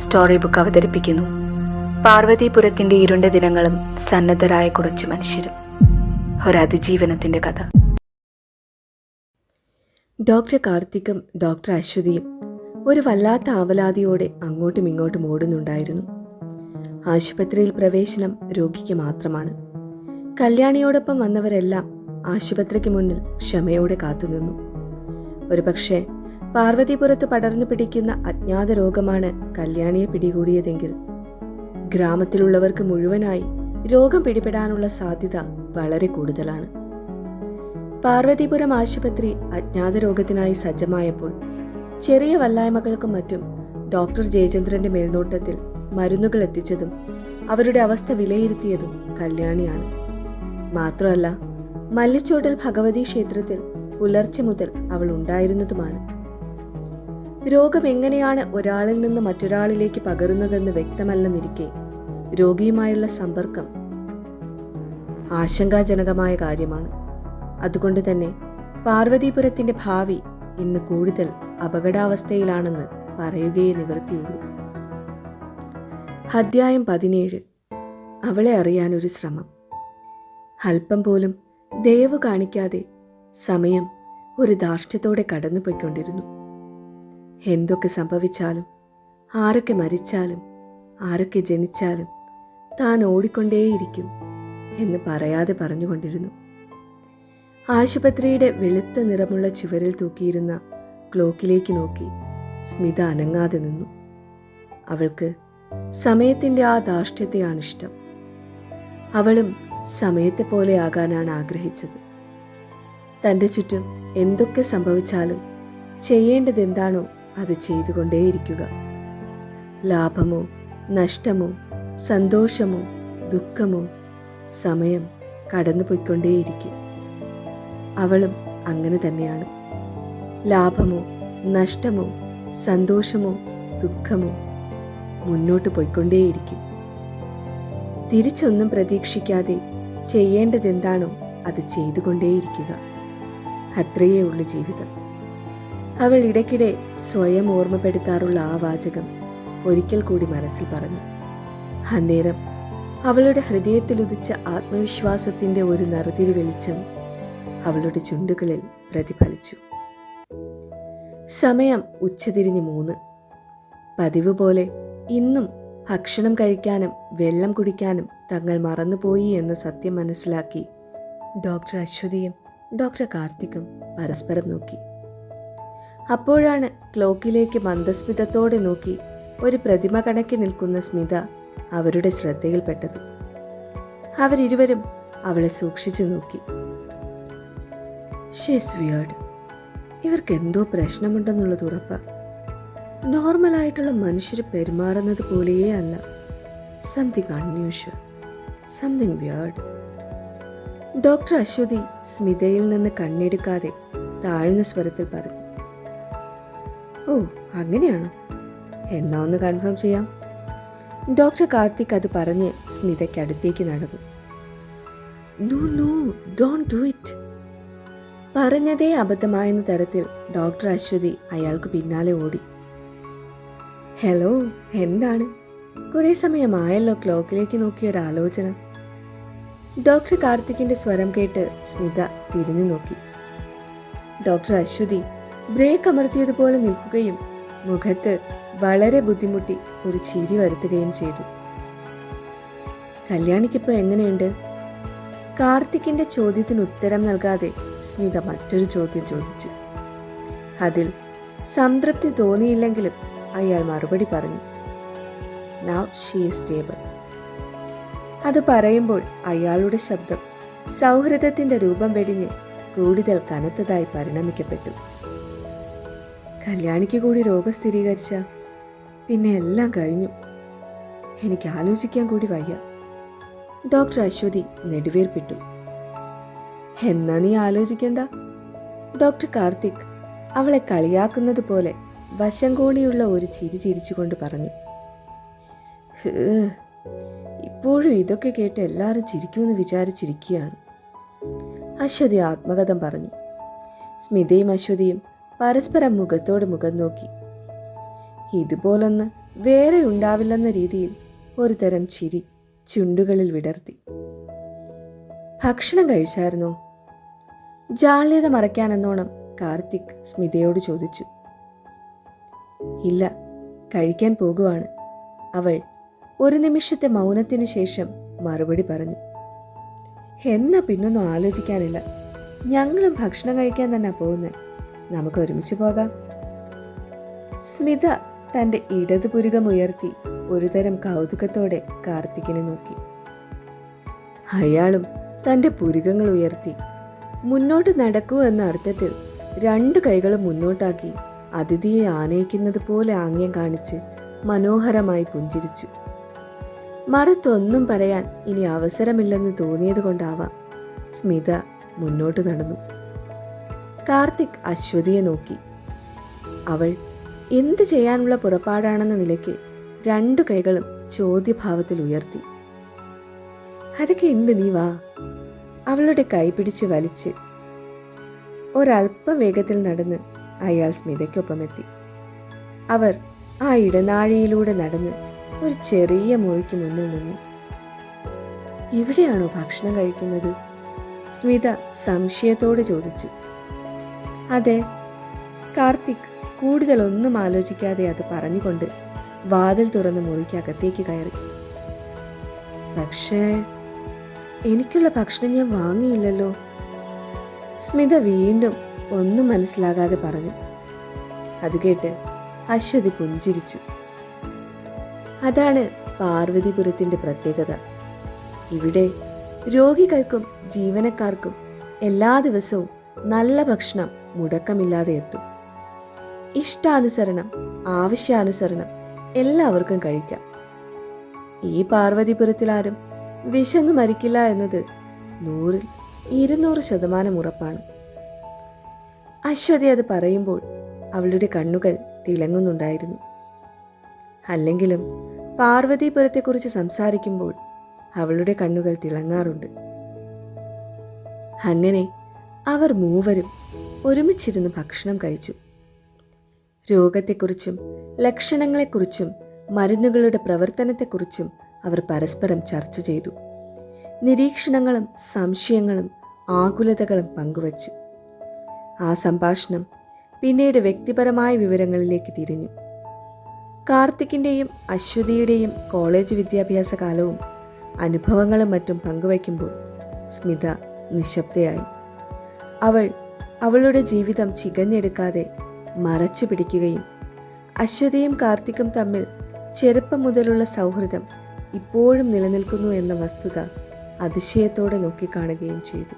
Story book അവതരിപ്പിക്കുന്നു പാർവതീപുരത്തിന്റെ ഇരുണ്ട ദിനങ്ങളും സന്നദ്ധരായ കുറച്ചു മനുഷ്യരും. ഒരതിജീവനത്തിന്റെ കഥ. ഡോക്ടർ കാർത്തിക്കും ഡോക്ടർ അശ്വതിയും ഒരു വല്ലാത്ത ആവലാതിയോടെ അങ്ങോട്ടും ഇങ്ങോട്ടും ഓടുന്നുണ്ടായിരുന്നു. ആശുപത്രിയിൽ പ്രവേശനം രോഗിക്ക് മാത്രമാണ്. കല്യാണിയോടൊപ്പം വന്നവരെല്ലാം ആശുപത്രിക്ക് മുന്നിൽ ക്ഷമയോടെ കാത്തുനിന്നു. ഒരുപക്ഷെ പാർവതീപുരത്ത് പടർന്നു പിടിക്കുന്ന അജ്ഞാത രോഗമാണ് കല്യാണിയെ പിടികൂടിയതെങ്കിൽ ഗ്രാമത്തിലുള്ളവർക്ക് മുഴുവനായി രോഗം പിടിപെടാനുള്ള സാധ്യത വളരെ കൂടുതലാണ്. പാർവതീപുരം ആശുപത്രി അജ്ഞാത രോഗത്തിനായി സജ്ജമായപ്പോൾ ചെറിയ വല്ലായ്മകൾക്കും മറ്റും ഡോക്ടർ ജയചന്ദ്രന്റെ മേൽനോട്ടത്തിൽ മരുന്നുകൾ എത്തിച്ചതും അവരുടെ അവസ്ഥ വിലയിരുത്തിയതും കല്യാണിയാണ്. മാത്രമല്ല, മല്ലിച്ചോട്ടൽ ഭഗവതി ക്ഷേത്രത്തിൽ പുലർച്ചെ മുതൽ അവൾ ഉണ്ടായിരുന്നതുമാണ്. രോഗം എങ്ങനെയാണ് ഒരാളിൽ നിന്ന് മറ്റൊരാളിലേക്ക് പകരുന്നതെന്ന് വ്യക്തമല്ലെന്നിരിക്കെ രോഗിയുമായുള്ള സമ്പർക്കം ആശങ്കാജനകമായ കാര്യമാണ്. അതുകൊണ്ട് തന്നെ പാർവതീപുരത്തിന്റെ ഭാവി ഇന്ന് കൂടുതൽ അപകടാവസ്ഥയിലാണെന്ന് പറയുകയേ നിവൃത്തിയുള്ളൂ. അധ്യായം 17. അവളെ അറിയാനൊരു ശ്രമം. അല്പം പോലും ദയവ് കാണിക്കാതെ സമയം ഒരു ധാർഷ്ട്യത്തോടെ കടന്നുപോയിക്കൊണ്ടിരുന്നു. എന്തൊക്കെ സംഭവിച്ചാലും, ആരൊക്കെ മരിച്ചാലും, ആരൊക്കെ ജനിച്ചാലും താൻ ഓടിക്കൊണ്ടേയിരിക്കും എന്ന് പറയാതെ പറഞ്ഞുകൊണ്ടിരുന്നു. ആശുപത്രിയുടെ വെളുത്ത നിറമുള്ള ചുവരിൽ തൂക്കിയിരുന്ന ക്ലോക്കിലേക്ക് നോക്കി സ്മിത അനങ്ങാതെ നിന്നു. അവൾക്ക് സമയത്തിൻ്റെ ആ ധാർഷ്ട്യത്തെയാണിഷ്ടം. അവളും സമയത്തെ പോലെ ആകാനാണ് ആഗ്രഹിച്ചത്. തൻ്റെ ചുറ്റും എന്തൊക്കെ സംഭവിച്ചാലും ചെയ്യേണ്ടതെന്താണോ അത് ചെയ്തുകൊണ്ടേയിരിക്കുക. ലാഭമോ നഷ്ടമോ സന്തോഷമോ ദുഃഖമോ സമയം കടന്നുപോയിക്കൊണ്ടേയിരിക്കും. അവളും അങ്ങനെ തന്നെയാണ്. ലാഭമോ നഷ്ടമോ സന്തോഷമോ ദുഃഖമോ മുന്നോട്ട് പോയിക്കൊണ്ടേയിരിക്കും. തിരിച്ചൊന്നും പ്രതീക്ഷിക്കാതെ ചെയ്യേണ്ടതെന്താണോ അത് ചെയ്തുകൊണ്ടേയിരിക്കുക. അത്രയേ ഉള്ളൂ ജീവിതം. അവൾ ഇടയ്ക്കിടെ സ്വയം ഓർമ്മപ്പെടുത്താറുള്ള ആ വാചകം ഒരിക്കൽ കൂടി മനസ്സിൽ പറഞ്ഞു. അന്നേരം അവളുടെ ഹൃദയത്തിലുദിച്ച ആത്മവിശ്വാസത്തിന്റെ ഒരു നറുതിരി വെളിച്ചം അവളുടെ ചുണ്ടുകളിൽ പ്രതിഫലിച്ചു. സമയം ഉച്ചതിരിഞ്ഞ് 3. പതിവ് പോലെ ഇന്നും ഭക്ഷണം കഴിക്കാനും വെള്ളം കുടിക്കാനും തങ്ങൾ മറന്നുപോയി എന്ന സത്യം മനസ്സിലാക്കി ഡോക്ടർ അശ്വതിയും ഡോക്ടർ കാർത്തിക്കും പരസ്പരം നോക്കി. അപ്പോഴാണ് ക്ലോക്കിലേക്ക് മന്ദസ്മിതത്തോടെ നോക്കി ഒരു പ്രതിമ കണക്കി നിൽക്കുന്ന സ്മിത അവരുടെ ശ്രദ്ധയിൽപ്പെട്ടത്. അവരിരുവരും അവളെ സൂക്ഷിച്ചു നോക്കി. She's weird. ഇവർക്ക് എന്തോ പ്രശ്നമുണ്ടെന്നുള്ളത് ഉറപ്പാ. നോർമലായിട്ടുള്ള മനുഷ്യർ പെരുമാറുന്നത് പോലെയേ അല്ല. Something unusual, something weird. Doctor Aswathi സ്മിതയിൽ നിന്ന് കണ്ണെടുക്കാതെ താഴ്ന്ന സ്വരത്തിൽ പറഞ്ഞു. ഓ, അങ്ങനെയാണോ? എന്നാ ഒന്ന് കൺഫേം ചെയ്യാം. ഡോക്ടർ കാർത്തിക് അത് പറഞ്ഞ് സ്മിതയ്ക്ക് അടുത്തേക്ക് നടന്നു. No no, don't do it. പറഞ്ഞതേ അബദ്ധമായെന്ന തരത്തിൽ ഡോക്ടർ അശ്വതി അയാൾക്ക് പിന്നാലെ ഓടി. ഹലോ, എന്താണ്? കുറേ സമയമായല്ലോ ക്ലോക്കിലേക്ക് നോക്കിയൊരാലോചന. ഡോക്ടർ കാർത്തിക്കിന്റെ സ്വരം കേട്ട് സ്മിത തിരിഞ്ഞു നോക്കി. ഡോക്ടർ അശ്വതി ബ്രേക്ക് അമർത്തിയതുപോലെ നിൽക്കുകയും മുഖത്ത് വളരെ ബുദ്ധിമുട്ടി ഒരു ചിരി വരുത്തുകയും ചെയ്തു. കല്യാണിക്കിപ്പോൾ എങ്ങനെയുണ്ട്? കാർത്തിക്കിന്റെ ചോദ്യത്തിന് ഉത്തരം നൽകാതെ സ്മിത മറ്റൊരു ചോദ്യം ചോദിച്ചു. അതിൽ സംതൃപ്തി തോന്നിയില്ലെങ്കിലും അയാൾ മറുപടി പറഞ്ഞു. Now she is stable. അത് പറയുമ്പോൾ അയാളുടെ ശബ്ദം സൗഹൃദത്തിന്റെ രൂപം വെടിഞ്ഞ് കൂടുതൽ കനത്തതായി പരിണമിക്കപ്പെട്ടു. കല്യാണിക്ക് കൂടി രോഗം സ്ഥിരീകരിച്ച പിന്നെ എല്ലാം കഴിഞ്ഞു. എനിക്ക് ആലോചിക്കാൻ കൂടി വയ്യ. ഡോക്ടർ അശ്വതി നെടുവേർപ്പിട്ടു. എന്നാ നീ ആലോചിക്കണ്ട. ഡോക്ടർ കാർത്തിക് അവളെ കളിയാക്കുന്നത് പോലെ വശം കോണിയുള്ള ഒരു ചിരി ചിരിച്ചുകൊണ്ട് പറഞ്ഞു. ഇപ്പോഴും ഇതൊക്കെ കേട്ട് എല്ലാവരും ചിരിക്കുമെന്ന് വിചാരിച്ചിരിക്കുകയാണ്. അശ്വതി ആത്മകഥം പറഞ്ഞു. സ്മിതയും അശ്വതിയും പരസ്പരം മുഖത്തോട് മുഖം നോക്കി. ഇതുപോലൊന്ന് വേറെ ഉണ്ടാവില്ലെന്ന രീതിയിൽ ഒരു തരം ചിരി ചുണ്ടുകളിൽ വിടർത്തി. ഭക്ഷണം കഴിച്ചായിരുന്നോ? ജാള്യത മറയ്ക്കാനെന്നോണം കാർത്തിക് സ്മിതയോട് ചോദിച്ചു. ഇല്ല, കഴിക്കാൻ പോകുവാണ്, അവൾ ഒരു നിമിഷത്തെ മൗനത്തിനു ശേഷം മറുപടി പറഞ്ഞു. എന്നാ പിന്നൊന്നും ആലോചിക്കാനില്ല, ഞങ്ങളും ഭക്ഷണം കഴിക്കാൻ തന്നെ പോകുന്നത്, നമുക്ക് ഒരുമിച്ച് പോകാം. സ്മിത തൻ്റെ ഇടതുപുരുകം ഉയർത്തി ഒരുതരം കൗതുകത്തോടെ കാർത്തികിനെ നോക്കി. അയാളും തൻ്റെ പുരുകങ്ങൾ ഉയർത്തി മുന്നോട്ട് നടക്കൂ എന്ന അർത്ഥത്തിൽ 2 കൈകളും മുന്നോട്ടാക്കി അതിഥിയെ ആനയിക്കുന്നത് പോലെ ആംഗ്യം കാണിച്ച് മനോഹരമായി പുഞ്ചിരിച്ചു. മറുത്തൊന്നും പറയാൻ ഇനി അവസരമില്ലെന്ന് തോന്നിയത് കൊണ്ടാവാം സ്മിത മുന്നോട്ട് നടന്നു. കാർത്തിക് അശ്വതിയെ നോക്കി. അവൾ എന്ത് ചെയ്യാനുള്ള പുറപ്പാടാണെന്ന നിലയ്ക്ക് 2 കൈകളും ചോദ്യഭാവത്തിൽ ഉയർത്തി. അതൊക്കെ ഉണ്ട്, നീ വാ. അവളുടെ കൈ പിടിച്ച് വലിച്ച് ഒരല്പം വേഗത്തിൽ നടന്ന് അയാൾ സ്മിതയ്ക്കൊപ്പമെത്തി. അവർ ആ ഇടനാഴിയിലൂടെ നടന്ന് ഒരു ചെറിയ മുറിക്ക് മുന്നിൽ നിന്നു. ഇവിടെയാണോ ഭക്ഷണം കഴിക്കുന്നത്? സ്മിത സംശയത്തോടെ ചോദിച്ചു. അതെ. കാർത്തിക് കൂടുതലൊന്നും ആലോചിക്കാതെ അത് പറഞ്ഞുകൊണ്ട് വാതിൽ തുറന്ന് മുറിക്കകത്തേക്ക് കയറി. പക്ഷേ എനിക്കുള്ള ഭക്ഷണം ഞാൻ വാങ്ങിയില്ലല്ലോ, സ്മിത വീണ്ടും ഒന്നും മനസ്സിലാകാതെ പറഞ്ഞു. അത് കേട്ട് അശ്വതി പുഞ്ചിരിച്ചു. അതാണ് പാർവതിപുരത്തിൻ്റെ പ്രത്യേകത. ഇവിടെ രോഗികൾക്കും ജീവനക്കാർക്കും എല്ലാ ദിവസവും നല്ല ഭക്ഷണം മുടക്കമില്ലാതെ എത്തും. ഇഷ്ടാനുസരണം, ആവശ്യാനുസരണം എല്ലാവർക്കും കഴിക്കാം. ഈ പാർവതിപുരത്തിലാരും വിശന്ന് മരിക്കില്ല എന്നത് 100ൽ 200% ഉറപ്പാണ്. അശ്വതി അത് പറയുമ്പോൾ അവളുടെ കണ്ണുകൾ തിളങ്ങുന്നുണ്ടായിരുന്നു. അല്ലെങ്കിലും പാർവതിപുരത്തെക്കുറിച്ച് സംസാരിക്കുമ്പോൾ അവളുടെ കണ്ണുകൾ തിളങ്ങാറുണ്ട്. അങ്ങനെ അവർ മൂവരും ഒരുമിച്ചിരുന്ന് ഭക്ഷണം കഴിച്ചു. രോഗത്തെക്കുറിച്ചും ലക്ഷണങ്ങളെക്കുറിച്ചും മരുന്നുകളുടെ പ്രവർത്തനത്തെക്കുറിച്ചും അവർ പരസ്പരം ചർച്ച ചെയ്തു. നിരീക്ഷണങ്ങളും സംശയങ്ങളും ആകുലതകളും പങ്കുവച്ചു. ആ സംഭാഷണം പിന്നീട് വ്യക്തിപരമായ വിവരങ്ങളിലേക്ക് തിരിഞ്ഞു. കാർത്തിക്കിൻ്റെയും അശ്വതിയുടെയും കോളേജ് വിദ്യാഭ്യാസ കാലവും അനുഭവങ്ങളും മറ്റും പങ്കുവയ്ക്കുമ്പോൾ സ്മിത നിശബ്ദയായി. അവൾ അവളുടെ ജീവിതം ചികഞ്ഞെടുക്കാതെ മറച്ചു പിടിക്കുകയും അശ്വതിയും കാർത്തിക്കും തമ്മിൽ ചെറുപ്പം മുതലുള്ള സൗഹൃദം ഇപ്പോഴും നിലനിൽക്കുന്നു എന്ന വസ്തുത അതിശയത്തോടെ നോക്കിക്കാണുകയും ചെയ്തു.